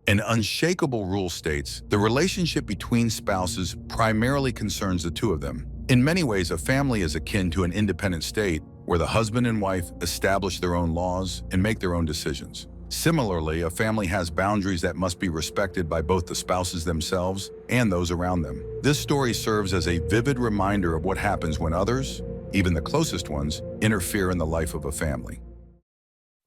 An unshakable rule states the relationship between spouses primarily concerns the two of them. In many ways, a family is akin to an independent state where the husband and wife establish their own laws and make their own decisions. Similarly, a family has boundaries that must be respected by both the spouses themselves and those around them. This story serves as a vivid reminder of what happens when others, even the closest ones, interfere in the life of a family.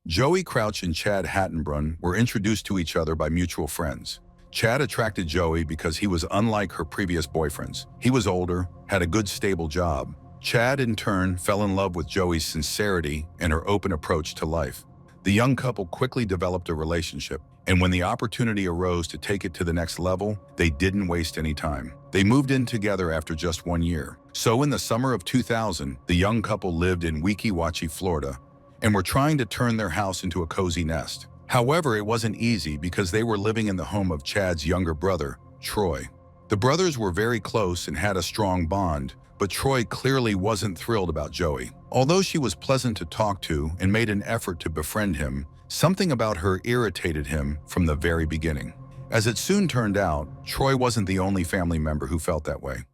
Joey Crouch and Chad Hattenbrunn were introduced to each other by mutual friends. Chad attracted Joey because he was unlike her previous boyfriends. He was older, had a good stable job. Chad, in turn, fell in love with Joey's sincerity and her open approach to life. The young couple quickly developed a relationship, and when the opportunity arose to take it to the next level, they didn't waste any time. They moved in together after just 1 year. So in the summer of 2000, the young couple lived in Weeki Wachee, Florida, and were trying to turn their house into a cozy nest. However, it wasn't easy because they were living in the home of Chad's younger brother, Troy. The brothers were very close and had a strong bond, but Troy clearly wasn't thrilled about Joey. Although she was pleasant to talk to and made an effort to befriend him, something about her irritated him from the very beginning. As it soon turned out, Troy wasn't the only family member who felt that way.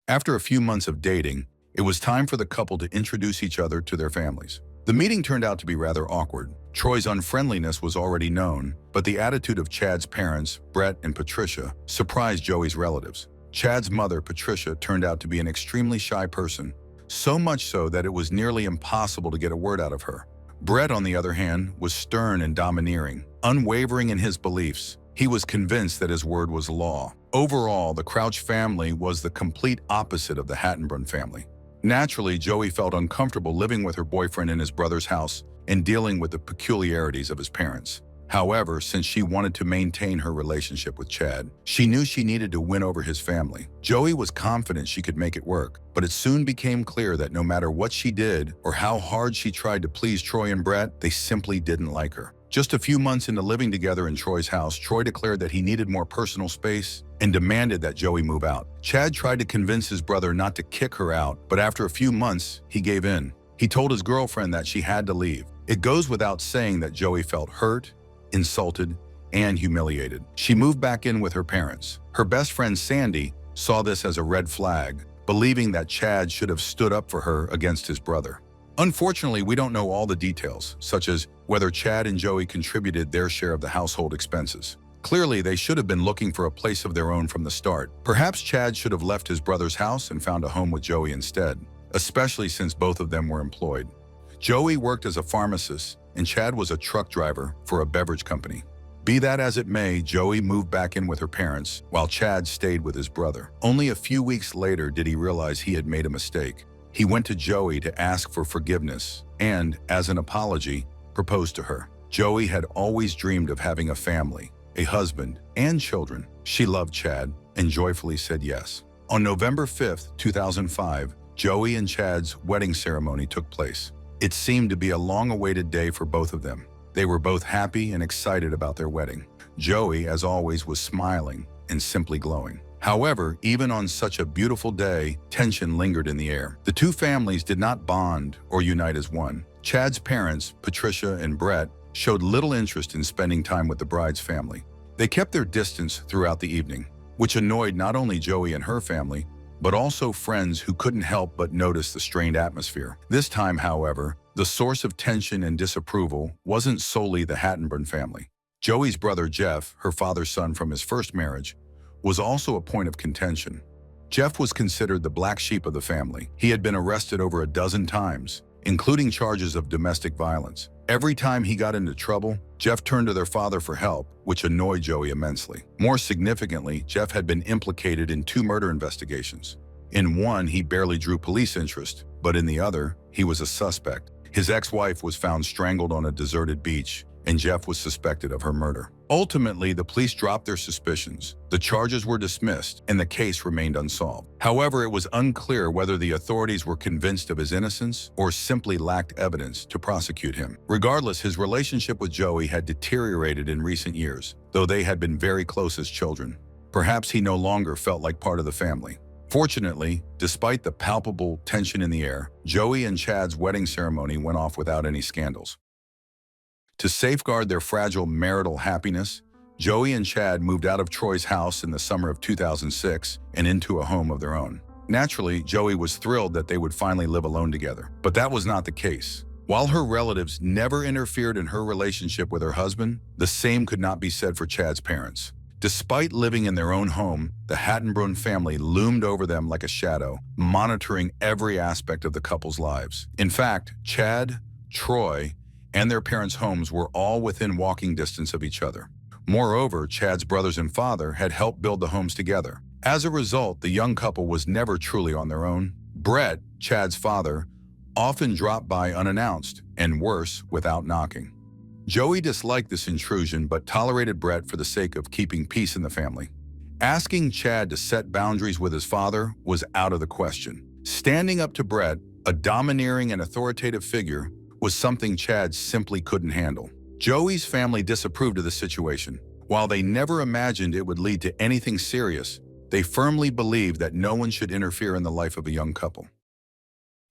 After a few months of dating, it was time for the couple to introduce each other to their families. The meeting turned out to be rather awkward. Troy's unfriendliness was already known, but the attitude of Chad's parents, Brett and Patricia, surprised Joey's relatives. Chad's mother, Patricia, turned out to be an extremely shy person, so much so that it was nearly impossible to get a word out of her. Brett, on the other hand, was stern and domineering, unwavering in his beliefs. He was convinced that his word was law. Overall, the Crouch family was the complete opposite of the Hattenbrunn family. Naturally, Joey felt uncomfortable living with her boyfriend in his brother's house and dealing with the peculiarities of his parents. However, since she wanted to maintain her relationship with Chad, she knew she needed to win over his family. Joey was confident she could make it work, but it soon became clear that no matter what she did or how hard she tried to please Troy and Brett, they simply didn't like her. Just a few months into living together in Troy's house, Troy declared that he needed more personal space and demanded that Joey move out. Chad tried to convince his brother not to kick her out, but after a few months, he gave in. He told his girlfriend that she had to leave. It goes without saying that Joey felt hurt, insulted, and humiliated. She moved back in with her parents. Her best friend Sandy saw this as a red flag, believing that Chad should have stood up for her against his brother. Unfortunately, we don't know all the details, such as whether Chad and Joey contributed their share of the household expenses. Clearly, they should have been looking for a place of their own from the start. Perhaps Chad should have left his brother's house and found a home with Joey instead, especially since both of them were employed. Joey worked as a pharmacist, and Chad was a truck driver for a beverage company. Be that as it may, Joey moved back in with her parents, while Chad stayed with his brother. Only a few weeks later did he realize he had made a mistake. He went to Joey to ask for forgiveness and, as an apology, proposed to her. Joey had always dreamed of having a family, a husband, and children. She loved Chad and joyfully said yes. On November 5th, 2005, Joey and Chad's wedding ceremony took place. It seemed to be a long-awaited day for both of them. They were both happy and excited about their wedding. Joey, as always, was smiling and simply glowing. However, even on such a beautiful day, tension lingered in the air. The two families did not bond or unite as one. Chad's parents, Patricia and Brett, showed little interest in spending time with the bride's family. They kept their distance throughout the evening, which annoyed not only Joey and her family, but also friends who couldn't help but notice the strained atmosphere. This time, however, the source of tension and disapproval wasn't solely the Hattenbrunn family. Joey's brother Jeff, her father's son from his first marriage, was also a point of contention. Jeff was considered the black sheep of the family. He had been arrested over a dozen times, including charges of domestic violence. Every time he got into trouble, Jeff turned to their father for help, which annoyed Joey immensely. More significantly, Jeff had been implicated in 2 murder investigations. In one, he barely drew police interest, but in the other, he was a suspect. His ex-wife was found strangled on a deserted beach, and Jeff was suspected of her murder. Ultimately, the police dropped their suspicions. The charges were dismissed, and the case remained unsolved. However, it was unclear whether the authorities were convinced of his innocence or simply lacked evidence to prosecute him. Regardless, his relationship with Joey had deteriorated in recent years, though they had been very close as children. Perhaps he no longer felt like part of the family. Fortunately, despite the palpable tension in the air, Joey and Chad's wedding ceremony went off without any scandals. To safeguard their fragile marital happiness, Joey and Chad moved out of Troy's house in the summer of 2006 and into a home of their own. Naturally, Joey was thrilled that they would finally live alone together, but that was not the case. While her relatives never interfered in her relationship with her husband, the same could not be said for Chad's parents. Despite living in their own home, the Hattenbrunn family loomed over them like a shadow, monitoring every aspect of the couple's lives. In fact, Chad, Troy, and their parents' homes were all within walking distance of each other. Moreover, Chad's brothers and father had helped build the homes together. As a result, the young couple was never truly on their own. Brett, Chad's father, often dropped by unannounced, and worse, without knocking. Joey disliked this intrusion but tolerated Brett for the sake of keeping peace in the family. Asking Chad to set boundaries with his father was out of the question. Standing up to Brett, a domineering and authoritative figure, was something Chad simply couldn't handle. Joey's family disapproved of the situation. While they never imagined it would lead to anything serious, they firmly believed that no one should interfere in the life of a young couple.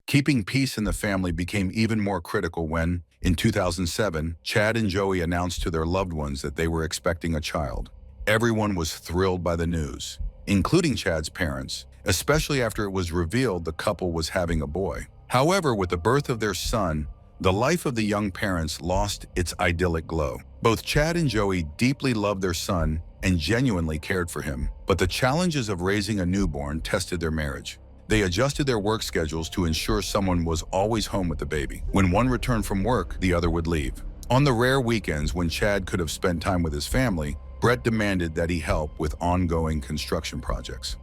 Keeping peace in the family became even more critical when, in 2007, Chad and Joey announced to their loved ones that they were expecting a child. Everyone was thrilled by the news, including Chad's parents, especially after it was revealed the couple was having a boy. However, with the birth of their son, the life of the young parents lost its idyllic glow. Both Chad and Joey deeply loved their son and genuinely cared for him, but the challenges of raising a newborn tested their marriage. They adjusted their work schedules to ensure someone was always home with the baby. When one returned from work, the other would leave. On the rare weekends when Chad could have spent time with his family, Brett demanded that he help with ongoing construction projects.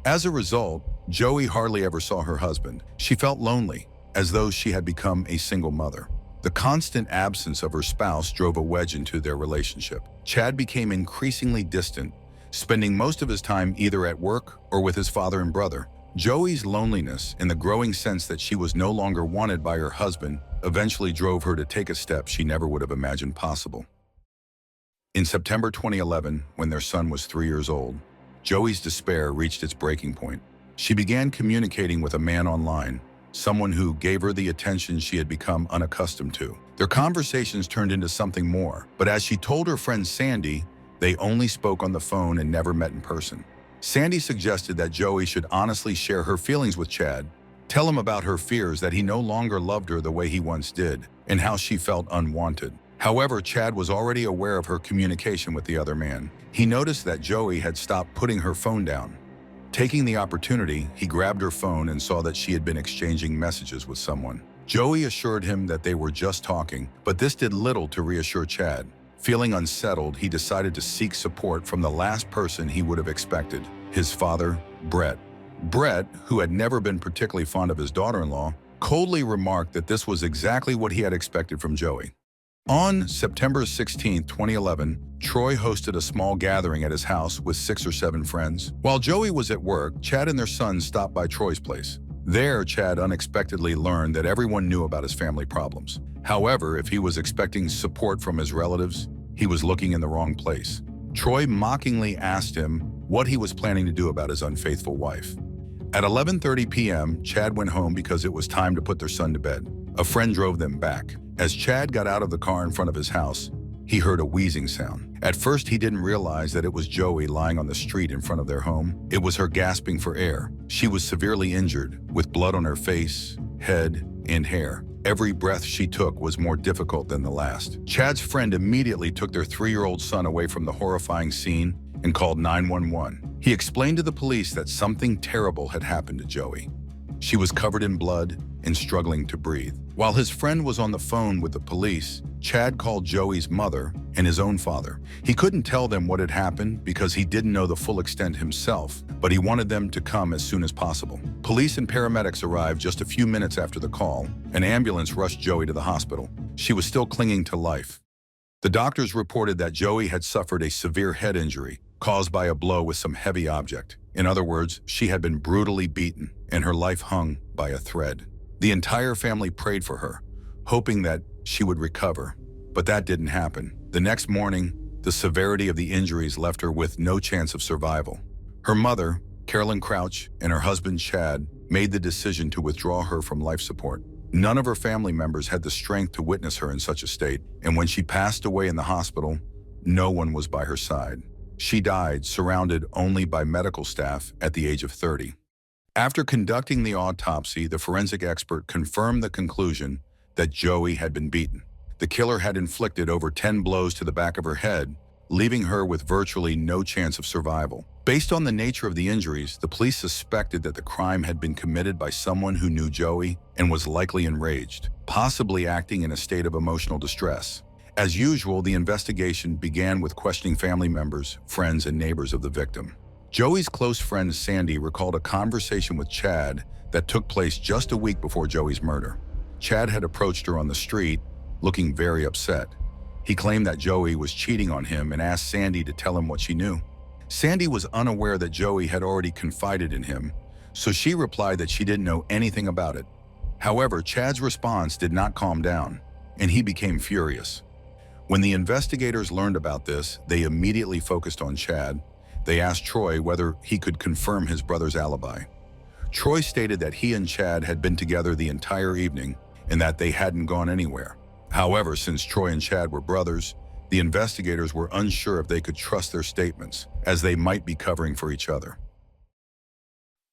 As a result, Joey hardly ever saw her husband. She felt lonely, as though she had become a single mother. The constant absence of her spouse drove a wedge into their relationship. Chad became increasingly distant, spending most of his time either at work or with his father and brother. Joey's loneliness and the growing sense that she was no longer wanted by her husband eventually drove her to take a step she never would have imagined possible. In September 2011, when their son was 3 years old, Joey's despair reached its breaking point. She began communicating with a man online, someone who gave her the attention she had become unaccustomed to. Their conversations turned into something more, but as she told her friend Sandy, they only spoke on the phone and never met in person. Sandy suggested that Joey should honestly share her feelings with Chad, tell him about her fears that he no longer loved her the way he once did, and how she felt unwanted. However, Chad was already aware of her communication with the other man. He noticed that Joey had stopped putting her phone down. Taking the opportunity, he grabbed her phone and saw that she had been exchanging messages with someone. Joey assured him that they were just talking, but this did little to reassure Chad. Feeling unsettled, he decided to seek support from the last person he would have expected, his father, Brett. Brett, who had never been particularly fond of his daughter-in-law, coldly remarked that this was exactly what he had expected from Joey. On September 16, 2011, Troy hosted a small gathering at his house with 6 or 7 friends. While Joey was at work, Chad and their son stopped by Troy's place. There, Chad unexpectedly learned that everyone knew about his family problems. However, if he was expecting support from his relatives, he was looking in the wrong place. Troy mockingly asked him what he was planning to do about his unfaithful wife. At 11:30 p.m., Chad went home because it was time to put their son to bed. A friend drove them back. As Chad got out of the car in front of his house, he heard a wheezing sound. At first, he didn't realize that it was Joey lying on the street in front of their home. It was her gasping for air. She was severely injured, with blood on her face, head, and hair. Every breath she took was more difficult than the last. Chad's friend immediately took their 3-year-old son away from the horrifying scene and called 911. He explained to the police that something terrible had happened to Joey. She was covered in blood and struggling to breathe. While his friend was on the phone with the police, Chad called Joey's mother and his own father. He couldn't tell them what had happened because he didn't know the full extent himself, but he wanted them to come as soon as possible. Police and paramedics arrived just a few minutes after the call. An ambulance rushed Joey to the hospital. She was still clinging to life. The doctors reported that Joey had suffered a severe head injury caused by a blow with some heavy object. In other words, she had been brutally beaten, and her life hung by a thread. The entire family prayed for her, hoping that she would recover, but that didn't happen. The next morning, the severity of the injuries left her with no chance of survival. Her mother, Carolyn Crouch, and her husband, Chad, made the decision to withdraw her from life support. None of her family members had the strength to witness her in such a state, and when she passed away in the hospital, No one was by her side. She died surrounded only by medical staff at the age of 30. After conducting the autopsy, the forensic expert confirmed the conclusion that Joey had been beaten. The killer had inflicted over 10 blows to the back of her head, leaving her with virtually no chance of survival. Based on the nature of the injuries, the police suspected that the crime had been committed by someone who knew Joey and was likely enraged, possibly acting in a state of emotional distress. As usual, the investigation began with questioning family members, friends, and neighbors of the victim. Joey's close friend Sandy recalled a conversation with Chad that took place just a week before Joey's murder. Chad had approached her on the street, looking very upset. He claimed that Joey was cheating on him and asked Sandy to tell him what she knew. Sandy was unaware that Joey had already confided in him, so she replied that she didn't know anything about it. However, Chad's response did not calm down, and he became furious. When the investigators learned about this, they immediately focused on Chad. They asked Troy whether he could confirm his brother's alibi. Troy stated that he and Chad had been together the entire evening and that they hadn't gone anywhere. However, since Troy and Chad were brothers, the investigators were unsure if they could trust their statements, as they might be covering for each other.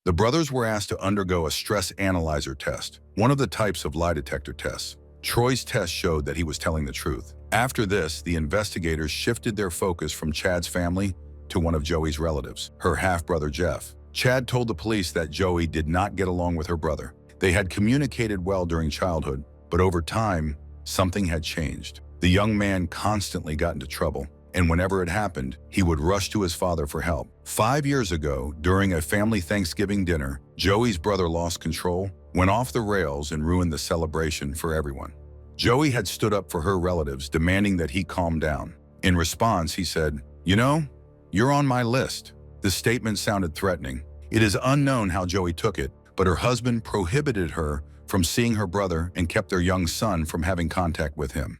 The brothers were asked to undergo a stress analyzer test, one of the types of lie detector tests. Troy's test showed that he was telling the truth. After this, the investigators shifted their focus from Chad's family to one of Joey's relatives, her half-brother Jeff. Chad told the police that Joey did not get along with her brother. They had communicated well during childhood, but over time, something had changed. The young man constantly got into trouble, and whenever it happened, he would rush to his father for help. 5 years ago, during a family Thanksgiving dinner, Joey's brother lost control, went off the rails, and ruined the celebration for everyone. Joey had stood up for her relatives, demanding that he calm down. In response, he said, "You know, you're on my list." The statement sounded threatening. It is unknown how Joey took it, but her husband prohibited her from seeing her brother and kept their young son from having contact with him.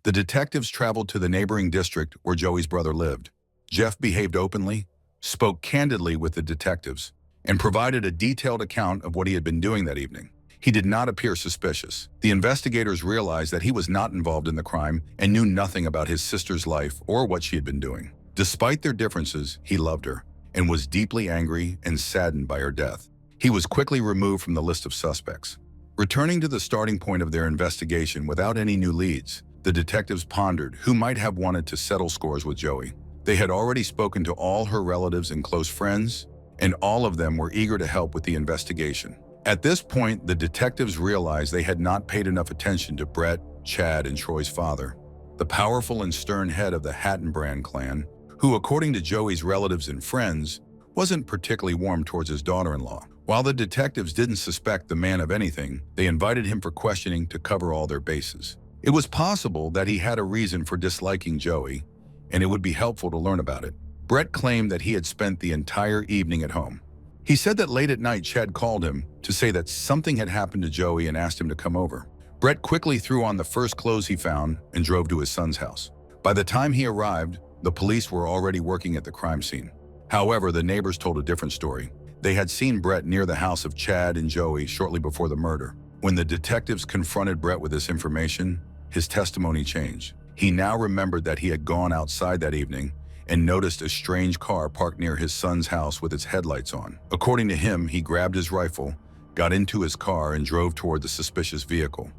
The detectives traveled to the neighboring district where Joey's brother lived. Jeff behaved openly, spoke candidly with the detectives, and provided a detailed account of what he had been doing that evening. He did not appear suspicious. The investigators realized that he was not involved in the crime and knew nothing about his sister's life or what she had been doing. Despite their differences, he loved her and was deeply angry and saddened by her death. He was quickly removed from the list of suspects. Returning to the starting point of their investigation without any new leads, the detectives pondered who might have wanted to settle scores with Joey. They had already spoken to all her relatives and close friends, and all of them were eager to help with the investigation. At this point, the detectives realized they had not paid enough attention to Brett, Chad, and Troy's father, the powerful and stern head of the Hattenbrand clan, who, according to Joey's relatives and friends, wasn't particularly warm towards his daughter-in-law. While the detectives didn't suspect the man of anything, they invited him for questioning to cover all their bases. It was possible that he had a reason for disliking Joey, and it would be helpful to learn about it. Brett claimed that he had spent the entire evening at home. He said that late at night, Chad called him to say that something had happened to Joey and asked him to come over. Brett quickly threw on the first clothes he found and drove to his son's house. By the time he arrived, the police were already working at the crime scene. However, the neighbors told a different story. They had seen Brett near the house of Chad and Joey shortly before the murder. When the detectives confronted Brett with this information, his testimony changed. He now remembered that he had gone outside that evening and noticed a strange car parked near his son's house with its headlights on. According to him, he grabbed his rifle, got into his car, and drove toward the suspicious vehicle.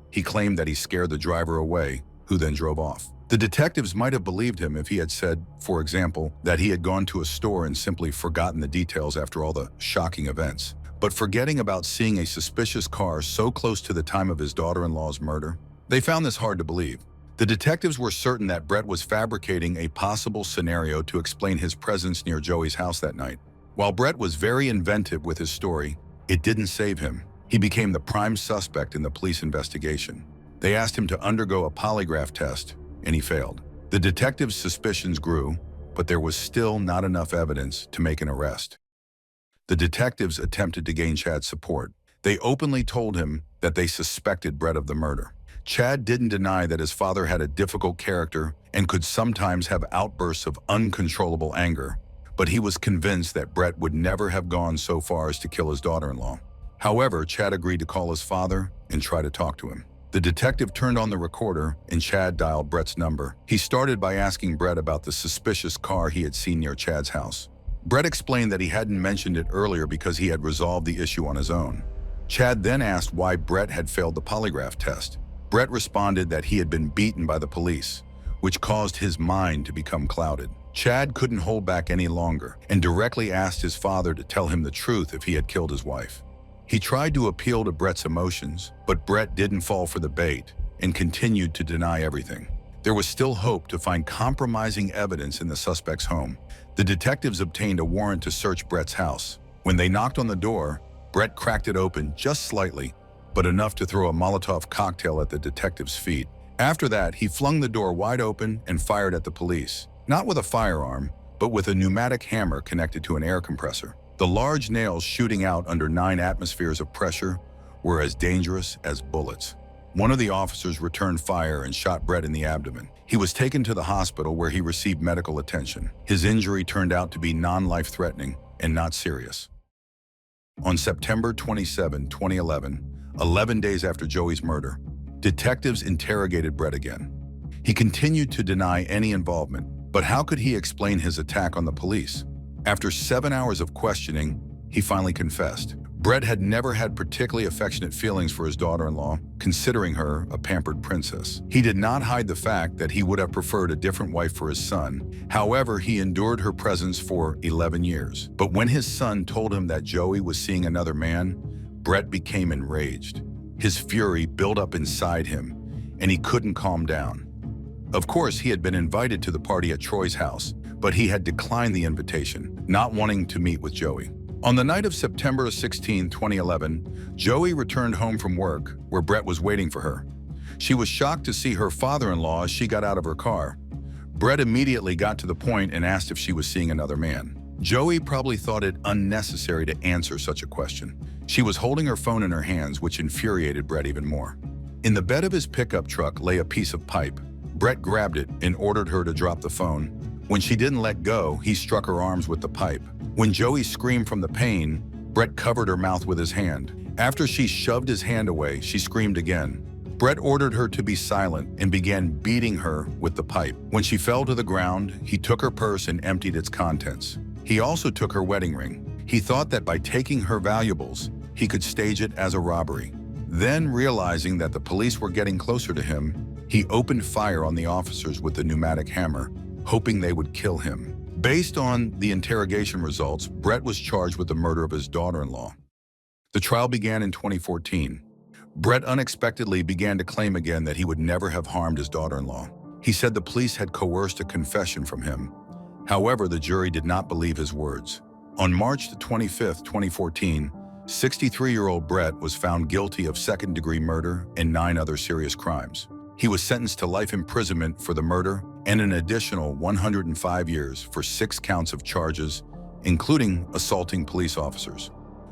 He claimed that he scared the driver away, who then drove off. The detectives might have believed him if he had said, for example, that he had gone to a store and simply forgotten the details after all the shocking events. But forgetting about seeing a suspicious car so close to the time of his daughter-in-law's murder, they found this hard to believe. The detectives were certain that Brett was fabricating a possible scenario to explain his presence near Joey's house that night. While Brett was very inventive with his story, it didn't save him. He became the prime suspect in the police investigation. They asked him to undergo a polygraph test, and he failed. The detectives' suspicions grew, but there was still not enough evidence to make an arrest. The detectives attempted to gain Chad's support. They openly told him that they suspected Brett of the murder. Chad didn't deny that his father had a difficult character and could sometimes have outbursts of uncontrollable anger, but he was convinced that Brett would never have gone so far as to kill his daughter-in-law. However, Chad agreed to call his father and try to talk to him. The detective turned on the recorder and Chad dialed Brett's number. He started by asking Brett about the suspicious car he had seen near Chad's house. Brett explained that he hadn't mentioned it earlier because he had resolved the issue on his own. Chad then asked why Brett had failed the polygraph test. Brett responded that he had been beaten by the police, which caused his mind to become clouded. Chad couldn't hold back any longer and directly asked his father to tell him the truth if he had killed his wife. He tried to appeal to Brett's emotions, but Brett didn't fall for the bait and continued to deny everything. There was still hope to find compromising evidence in the suspect's home. The detectives obtained a warrant to search Brett's house. When they knocked on the door, Brett cracked it open just slightly, but enough to throw a Molotov cocktail at the detective's feet. After that, he flung the door wide open and fired at the police, not with a firearm, but with a pneumatic hammer connected to an air compressor. The large nails shooting out under 9 atmospheres of pressure were as dangerous as bullets. One of the officers returned fire and shot Brett in the abdomen. He was taken to the hospital where he received medical attention. His injury turned out to be non-life-threatening and not serious. On September 27, 2011, 11 days after Joey's murder, detectives interrogated Brett again. He continued to deny any involvement, but how could he explain his attack on the police? After 7 hours of questioning, he finally confessed. Brett had never had particularly affectionate feelings for his daughter-in-law, considering her a pampered princess. He did not hide the fact that he would have preferred a different wife for his son. However, he endured her presence for 11 years. But when his son told him that Joey was seeing another man, Brett became enraged. His fury built up inside him, and he couldn't calm down. Of course, he had been invited to the party at Troy's house, but he had declined the invitation, not wanting to meet with Joey. On the night of September 16, 2011, Joey returned home from work, where Brett was waiting for her. She was shocked to see her father-in-law as she got out of her car. Brett immediately got to the point and asked if she was seeing another man. Joey probably thought it unnecessary to answer such a question. She was holding her phone in her hands, which infuriated Brett even more. In the bed of his pickup truck lay a piece of pipe. Brett grabbed it and ordered her to drop the phone. When she didn't let go, he struck her arms with the pipe. When Joey screamed from the pain, Brett covered her mouth with his hand. After she shoved his hand away, she screamed again. Brett ordered her to be silent and began beating her with the pipe. When she fell to the ground, he took her purse and emptied its contents. He also took her wedding ring. He thought that by taking her valuables, he could stage it as a robbery. Then, realizing that the police were getting closer to him, he opened fire on the officers with the pneumatic hammer, hoping they would kill him. Based on the interrogation results, Brett was charged with the murder of his daughter-in-law. The trial began in 2014. Brett unexpectedly began to claim again that he would never have harmed his daughter-in-law. He said the police had coerced a confession from him. However, the jury did not believe his words. On March 25, 2014, 63-year-old Brett was found guilty of second-degree murder and 9 other serious crimes. He was sentenced to life imprisonment for the murder and an additional 105 years for 6 counts of charges, including assaulting police officers.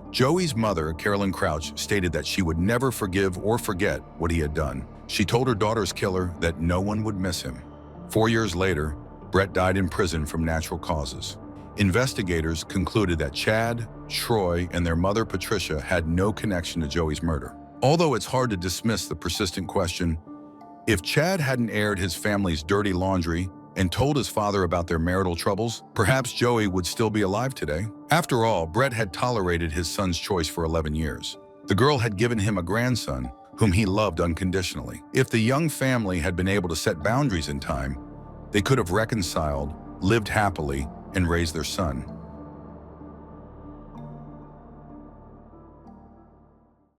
Joey's mother, Carolyn Crouch, stated that she would never forgive or forget what he had done. She told her daughter's killer that no one would miss him. 4 years later, Brett died in prison from natural causes. Investigators concluded that Chad, Troy, and their mother Patricia had no connection to Joey's murder. Although it's hard to dismiss the persistent question, if Chad hadn't aired his family's dirty laundry and told his father about their marital troubles, perhaps Joey would still be alive today. After all, Brett had tolerated his son's choice for 11 years. The girl had given him a grandson whom he loved unconditionally. If the young family had been able to set boundaries in time, they could have reconciled, lived happily, and raised their son.